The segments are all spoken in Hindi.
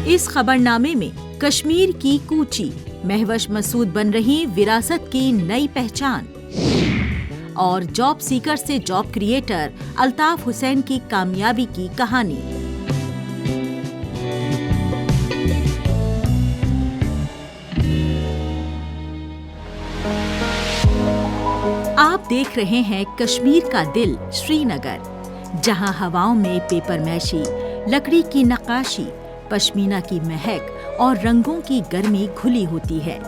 इस खबरनामे में कश्मीर की कूची, महवश मसूद बन रही विरासत की नई पहचान और जॉब सीकर से जॉब क्रिएटर अल्ताफ हुसैन की कामयाबी की कहानी। आप देख रहे हैं कश्मीर का दिल श्रीनगर, जहां हवाओं में पेपर मैशी, लकड़ी की नक्काशी, पश्मीना की महक और रंगों की गर्मी घुली होती है।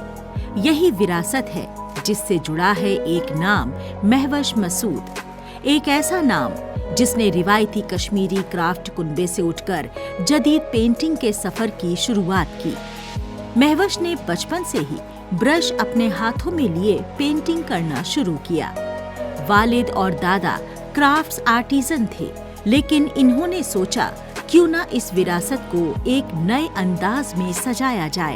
यही विरासत है जिससे जुड़ा है एक नाम, महवश मसूद। एक ऐसा नाम जिसने रिवायती कश्मीरी क्राफ्ट कुनबे से उठकर जदीद पेंटिंग के सफर की शुरुआत की। महवश ने बचपन से ही ब्रश अपने हाथों में लिए पेंटिंग करना शुरू किया। वालिद और दादा क्राफ्ट्स आर्टिजन थे, लेकिन इन्होंने सोचा क्यों ना इस विरासत को एक नए अंदाज में सजाया जाए।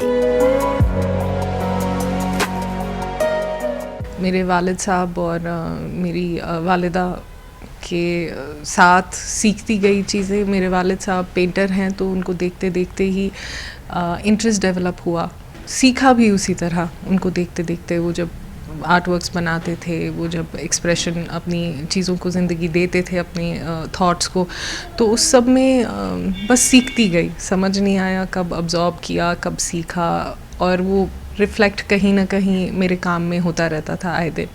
मेरे वालिद साहब और मेरी वालिदा के साथ सीखती गई चीज़ें। मेरे वालिद साहब पेंटर हैं, तो उनको देखते देखते ही इंटरेस्ट डेवलप हुआ। सीखा भी उसी तरह उनको देखते देखते। वो जब आर्ट वर्क्स बनाते थे, वो जब एक्सप्रेशन अपनी चीज़ों को ज़िंदगी देते थे, अपने थॉट्स को, तो उस सब में बस सीखती गई। समझ नहीं आया कब अब्जॉर्ब किया, कब सीखा, और वो रिफ्लेक्ट कहीं ना कहीं मेरे काम में होता रहता था आए दिन।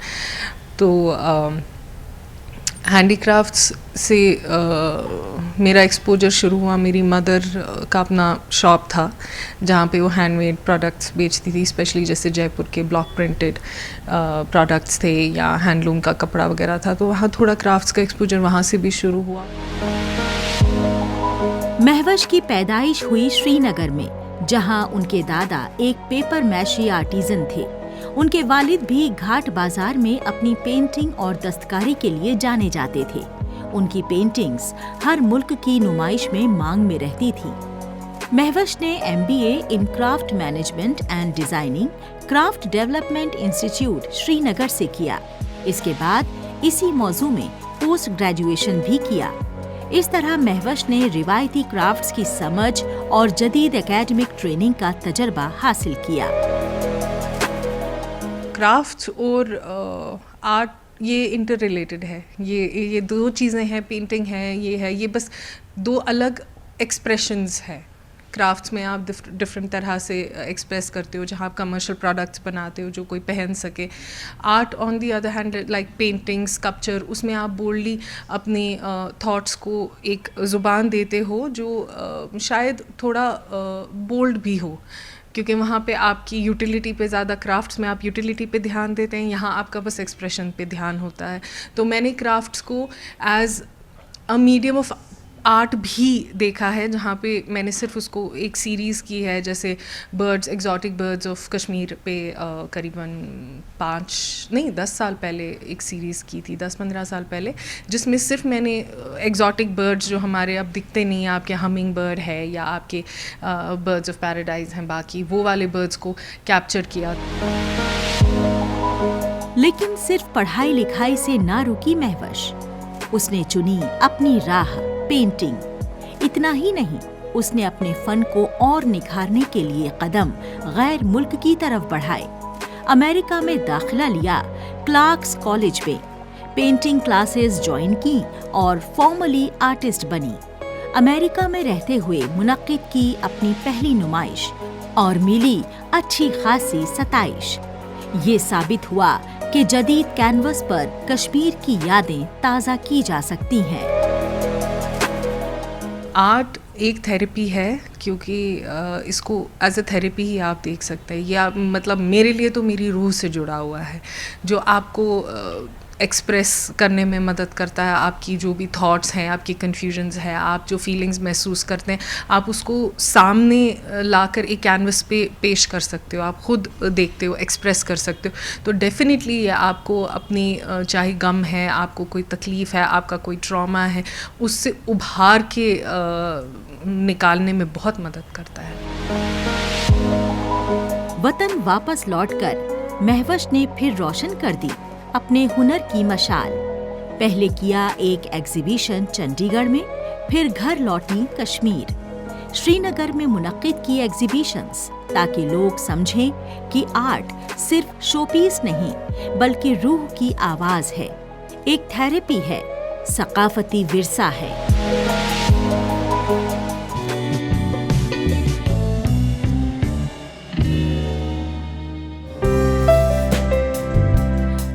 तो हैंडीक्राफ्ट्स से मेरा एक्सपोजर शुरू हुआ। मेरी मदर का अपना शॉप था जहाँ पे वो हैंडमेड प्रोडक्ट्स बेचती थी, स्पेशली जैसे जयपुर के ब्लॉक प्रिंटेड प्रोडक्ट्स थे या हैंडलूम का कपड़ा वगैरह था, तो वहाँ थोड़ा क्राफ्ट्स का एक्सपोजर वहाँ से भी शुरू हुआ। महवश की पैदाइश हुई श्रीनगर में, जहाँ उनके दादा एक पेपर मैशी आर्टिजन थे। उनके वालिद भी घाट बाजार में अपनी पेंटिंग और दस्तकारी के लिए जाने जाते थे। उनकी पेंटिंग्स हर मुल्क की नुमाइश में मांग में रहती थी। महवश ने MBA in craft management and designing craft development institute Srinagar से किया। इसके बाद इसी मौजू में पोस्ट ग्रेजुएशन भी किया। इस तरह महवश ने रिवायती क्राफ्ट्स की समझ और जदीद एकेडमिक ट्रेनिंग का तजर्बा हासिल किया। क्राफ्ट्स और आर्ट ये इंटर रिलेटेड है। ये दो चीज़ें हैं, पेंटिंग है, ये बस दो अलग एक्सप्रेशंस है। क्राफ्ट्स में आप डिफरेंट तरह से एक्सप्रेस करते हो, जहाँ आप कमर्शियल प्रोडक्ट्स बनाते हो जो कोई पहन सके। Art on the other hand, like painting, sculpture, उसमें आप बोल्डली अपने थॉट्स को एक ज़ुबान देते हो जो शायद थोड़ा बोल्ड भी हो, क्योंकि वहाँ पे आपकी यूटिलिटी पे ज़्यादा, क्राफ्ट्स में आप यूटिलिटी पे ध्यान देते हैं, यहाँ आपका बस एक्सप्रेशन पे ध्यान होता है। तो मैंने क्राफ्ट्स को as a medium of art भी देखा है, जहाँ पे मैंने सिर्फ उसको एक सीरीज़ की है, जैसे birds, exotic birds of Kashmir पे करीबन 10 साल पहले एक सीरीज़ की थी, 10-15 साल पहले, जिसमें सिर्फ मैंने एग्जॉटिक बर्ड्स जो हमारे अब दिखते नहीं हैं, आपके हमिंग बर्ड है या आपके बर्ड्स ऑफ पैराडाइज हैं, बाकी वो वाले बर्ड्स को कैप्चर किया। लेकिन सिर्फ पढ़ाई लिखाई से ना रुकी महवश। उसने चुनी अपनी राह, पेंटिंग। इतना ही नहीं, उसने अपने फन को और निखारने के लिए कदम गैर मुल्क की तरफ बढ़ाए। अमेरिका में दाखिला लिया, क्लार्क्स कॉलेज में पेंटिंग क्लासेस ज्वाइन की और फॉर्मली आर्टिस्ट बनी। अमेरिका में रहते हुए मुनक्किद की अपनी पहली नुमाइश और मिली अच्छी खासी सताइश। ये साबित हुआ कि जदीद कैनवस पर कश्मीर की यादें ताज़ा की जा सकती हैं। आर्ट एक थेरेपी है, क्योंकि इसको एज अ थेरेपी ही आप देख सकते हैं। या मतलब मेरे लिए तो मेरी रूह से जुड़ा हुआ है, जो आपको एक्सप्रेस करने में मदद करता है। आपकी जो भी थॉट्स हैं, आपकी कन्फ्यूजन्स हैं, आप जो फीलिंग्स महसूस करते हैं, आप उसको सामने लाकर एक कैनवस पे पेश कर सकते हो, आप खुद देखते हो, एक्सप्रेस कर सकते हो। तो डेफिनेटली ये आपको अपनी चाहे गम है, आपको कोई तकलीफ़ है, आपका कोई ट्रॉमा है, उससे उभार के निकालने में बहुत मदद करता है। वतन वापस लौटकर महवश ने फिर रोशन कर दी अपने हुनर की मशाल। पहले किया एक एग्जीबिशन चंडीगढ़ में, फिर घर लौटी कश्मीर। श्रीनगर में मुनक्किद की एग्जीबिशंस, ताकि लोग समझें कि आर्ट सिर्फ शोपीस नहीं बल्कि रूह की आवाज है, एक थेरेपी है, सकाफती विरसा है।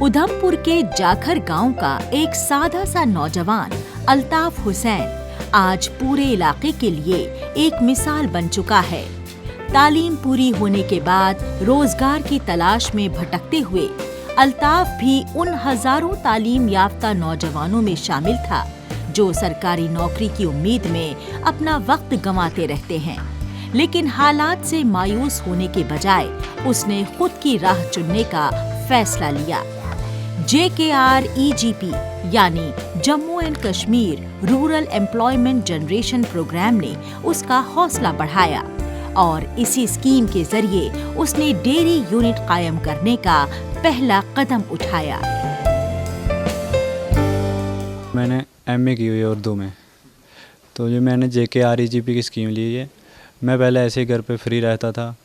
उधमपुर के जाखर गांव का एक सादा सा नौजवान अल्ताफ हुसैन आज पूरे इलाके के लिए एक मिसाल बन चुका है। तालीम पूरी होने के बाद रोजगार की तलाश में भटकते हुए अल्ताफ भी उन हजारों तालीम याफ्ता नौजवानों में शामिल था जो सरकारी नौकरी की उम्मीद में अपना वक्त गंवाते रहते हैं। लेकिन हालात से मायूस होने के बजाय उसने खुद की राह चुनने का फैसला लिया। JKREGP यानी Jammu and Kashmir rural employment generation programme ने उसका हौसला बढ़ाया और इसी स्कीम के जरिए उसने डेयरी यूनिट कायम करने का पहला कदम उठाया। मैंने MA की हुई है उर्दू में, तो जो मैंने JKREGP की स्कीम ली है। मैं पहले ऐसे ही घर पे फ्री रहता था,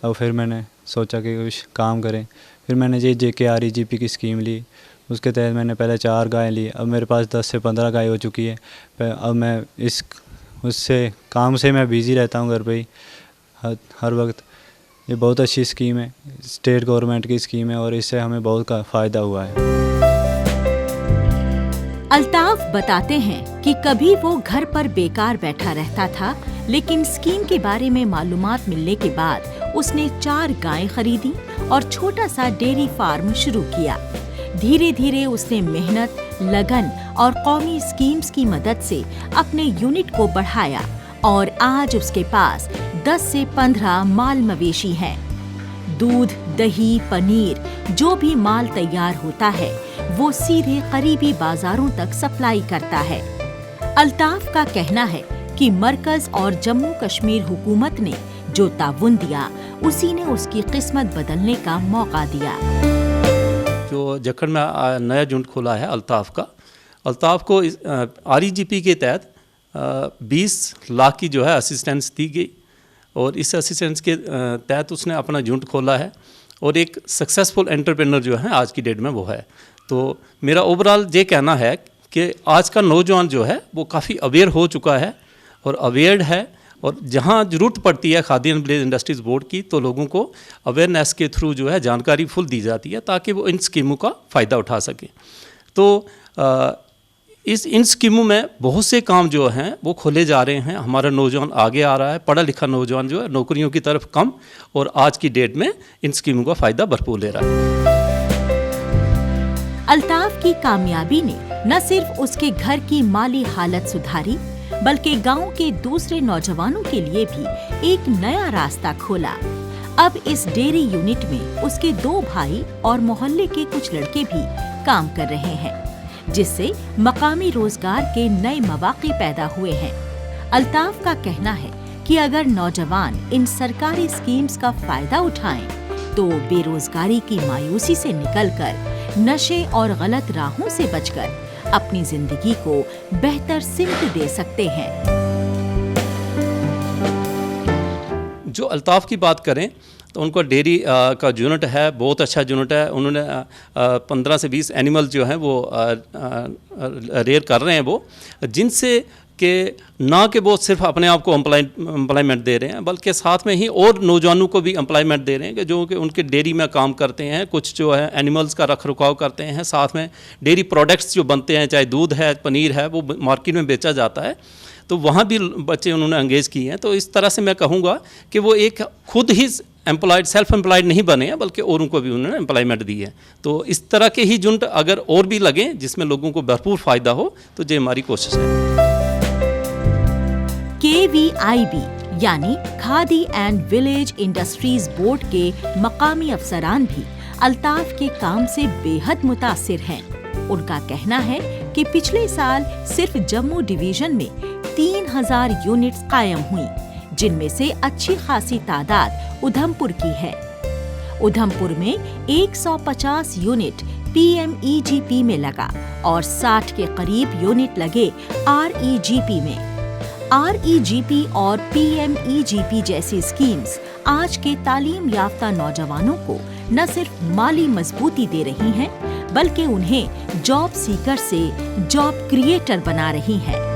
अब फिर मैंने सोचा कि कुछ काम करें, फिर मैंने ये JKREGP की स्कीम ली। उसके तहत मैंने पहले 4 गायें ली, अब मेरे पास 10 से 15 गाय हो चुकी है। अब मैं उससे काम से मैं बिज़ी रहता हूँ घर पे ही हर वक्त। ये बहुत अच्छी स्कीम है, स्टेट गवर्नमेंट की स्कीम है और इससे हमें बहुत का फ़ायदा हुआ है। अल्ताफ बताते हैं कि कभी वो घर पर बेकार बैठा रहता था, लेकिन स्कीम के बारे में मालूमात मिलने के बाद उसने 4 गायें खरीदी और छोटा सा डेयरी फार्म शुरू किया। धीरे धीरे उसने मेहनत, लगन और कौमी स्कीम्स की मदद से अपने यूनिट को बढ़ाया और आज उसके पास 10 से 15 माल मवेशी हैं। दूध, दही, पनीर, जो भी माल तैयार होता है वो सीधे करीबी बाजारों तक सप्लाई करता है। अल्ताफ का कहना है कि मरकज और जम्मू कश्मीर हुकूमत ने जो ताउन दिया, उसी ने उसकी किस्मत बदलने का मौका दिया। जो जखन में नया यूनिट खोला है अल्ताफ को REGP के तहत 20 लाख की जो है असिस्टेंस दी गई और इस असिस्टेंस के तहत उसने अपना यूनिट खोला है और एक सक्सेसफुल एंटरप्रेन्योर जो है आज की डेट में वो है। तो मेरा ओवरऑल ये कहना है कि आज का नौजवान जो है वो काफ़ी अवेयर हो चुका है और अवेयर्ड है, और जहाँ ज़रूरत पड़ती है khadi and village industries board की, तो लोगों को अवेयरनेस के थ्रू जो है जानकारी फुल दी जाती है ताकि वो इन स्कीमों का फ़ायदा उठा सकें। तो इन स्कीमों में बहुत से काम जो हैं वो खोले जा रहे हैं। हमारा नौजवान आगे आ रहा है, पढ़ा लिखा नौजवान जो है नौकरियों की तरफ कम, और आज की डेट में इन स्कीमों का फ़ायदा भरपूर ले रहा है। अल्ताफ की कामयाबी ने न सिर्फ उसके घर की माली हालत सुधारी, बल्कि गांव के दूसरे नौजवानों के लिए भी एक नया रास्ता खोला। अब इस डेयरी यूनिट में उसके 2 भाई और मोहल्ले के कुछ लड़के भी काम कर रहे हैं, जिससे मकामी रोजगार के नए मौके पैदा हुए हैं। अल्ताफ का कहना है कि अगर नौजवान इन सरकारी स्कीम्स का फायदा उठाएं, तो बेरोजगारी की मायूसी से निकलकर नशे और गलत राहों से बचकर अपनी जिंदगी को बेहतर सिमत दे सकते हैं। जो अल्ताफ की बात करें तो उनका डेयरी का यूनिट है, बहुत अच्छा यूनिट है। उन्होंने 15 से 20 एनिमल जो हैं वो रेयर कर रहे हैं वो, जिनसे कि ना कि वो सिर्फ अपने आप को एम्प्लॉयमेंट दे रहे हैं, बल्कि साथ में ही और नौजवानों को भी एम्प्लॉयमेंट दे रहे हैं कि जो कि उनके डेयरी में काम करते हैं, कुछ जो है एनिमल्स का रख रखाव करते हैं, साथ में डेयरी प्रोडक्ट्स जो बनते हैं, चाहे दूध है, पनीर है, वो मार्केट में बेचा जाता है। तो वहाँ भी बच्चे उन्होंने एंगेज किए हैं। तो इस तरह से मैं कहूँगा कि वो एक खुद ही सेल्फ एम्प्लॉयड नहीं बने हैं, बल्कि औरों को भी उन्होंने एम्प्लॉयमेंट दी है। तो इस तरह के ही यूनिट अगर और भी लगें जिसमें लोगों को भरपूर फ़ायदा हो, तो ये हमारी कोशिश है। KVIB यानी khadi and village industries board के मकामी अफसरान भी अल्ताफ के काम से बेहद मुतासिर हैं। उनका कहना है कि पिछले साल सिर्फ जम्मू डिवीजन में 3000 यूनिट्स कायम हुई, जिनमें से अच्छी खासी तादाद उधमपुर की है। उधमपुर में 150 यूनिट PMEGP में लगा और 60 के करीब यूनिट लगे REGP में। REGP और PMEGP जैसी स्कीम्स आज के तालीम याफ्ता नौजवानों को न सिर्फ माली मजबूती दे रही हैं, बल्कि उन्हें जॉब सीकर से जॉब क्रिएटर बना रही हैं।